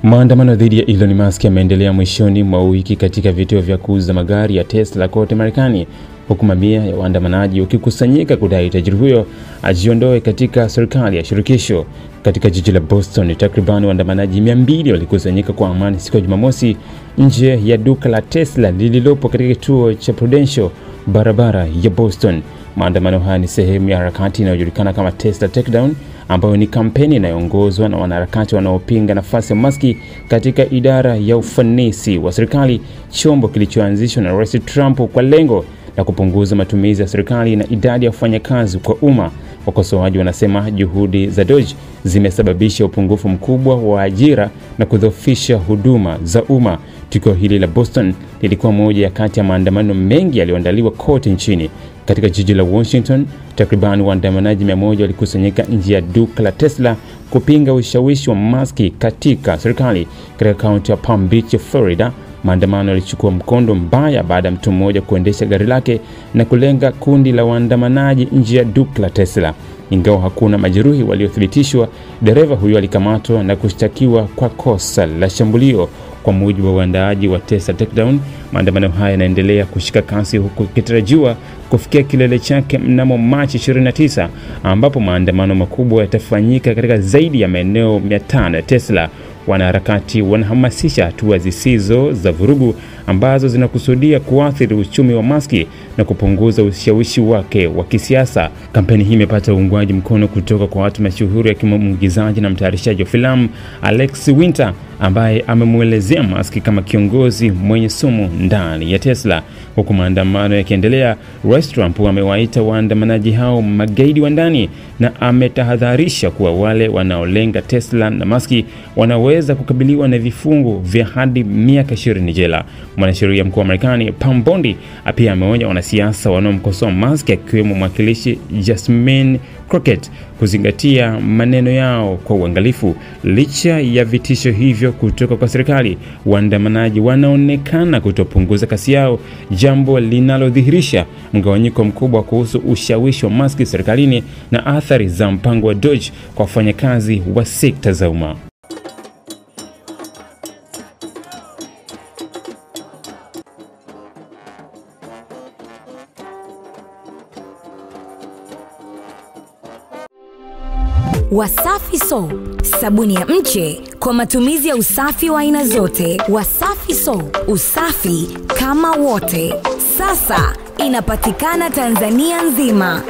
Maandamano dhidi ya Elon Musk yameendelea mwishoni mwa wiki katika vituo vya kuuza magari ya Tesla kote Marekani, huku mamia ya waandamanaji wakikusanyika kudai tajiri huyo ajiondoe katika serikali ya shirikisho. Katika jiji la Boston, takriban waandamanaji 200 walikusanyika kwa amani siku ya Jumamosi nje ya duka la Tesla lililopo katika kituo cha Prudential, barabara ya Boston. Maandamano haya ni sehemu ya harakati inayojulikana kama Tesla Takedown, ambayo ni kampeni inayoongozwa na wanaharakati wanaopinga nafasi ya Musk katika idara ya ufanisi wa serikali, chombo kilichoanzishwa na Rais Trump kwa lengo la kupunguza matumizi ya serikali na idadi ya wafanyakazi kwa umma. Wakosoaji wanasema juhudi za DOGE zimesababisha upungufu mkubwa wa ajira na kudhoofisha huduma za umma. Tukio hili la Boston lilikuwa moja ya kati ya maandamano mengi yaliyoandaliwa kote nchini. Katika jiji la Washington, takriban waandamanaji 100 walikusanyika nje ya duka la Tesla kupinga ushawishi wa Musk katika serikali. Katika kaunti ya Palm Beach, Florida, maandamano yalichukua mkondo mbaya baada ya mtu mmoja kuendesha gari lake na kulenga kundi la waandamanaji nje ya duka la Tesla. Ingawa hakuna majeruhi waliothibitishwa, dereva huyo alikamatwa na kushtakiwa kwa kosa la shambulio. Kwa mujibu wa waandaaji wa Tesla Takedown, maandamano haya yanaendelea kushika kasi huku kitarajiwa kufikia kilele chake mnamo Machi 29, ambapo maandamano makubwa yatafanyika katika zaidi ya maeneo 500 ya Tesla. Wanaharakati wanahamasisha hatua zisizo za vurugu ambazo zinakusudia kuathiri uchumi wa Musk na kupunguza ushawishi wake wa kisiasa. Kampeni hii imepata uungwaji mkono kutoka kwa watu mashuhuri akiwemo mwigizaji na mtayarishaji wa filamu Alex Winter, ambaye amemuelezea Musk kama kiongozi mwenye sumu ndani ya Tesla. Huku maandamano yakiendelea, Rais Trump amewaita waandamanaji hao magaidi wa ndani na ametahadharisha kuwa wale wanaolenga Tesla na Musk wanaweza kukabiliwa na vifungo vya hadi miaka 20 jela. Mwanasheria mkuu wa Marekani Pam Bondi pia ameonya wanasiasa wanaomkosoa Musk, akiwemo mwakilishi Jasmine Crockett, kuzingatia maneno yao kwa uangalifu. Licha ya vitisho hivyo kutoka kwa serikali, waandamanaji wanaonekana kutopunguza kasi yao, jambo linalodhihirisha mgawanyiko mkubwa kuhusu ushawishi wa Musk serikalini na athari za mpango wa DOGE kwa wafanyakazi wa sekta za umma. Wasafi Soap, sabuni ya mche kwa matumizi ya usafi wa aina zote. Wasafi Soap, usafi kama wote. Sasa inapatikana Tanzania nzima.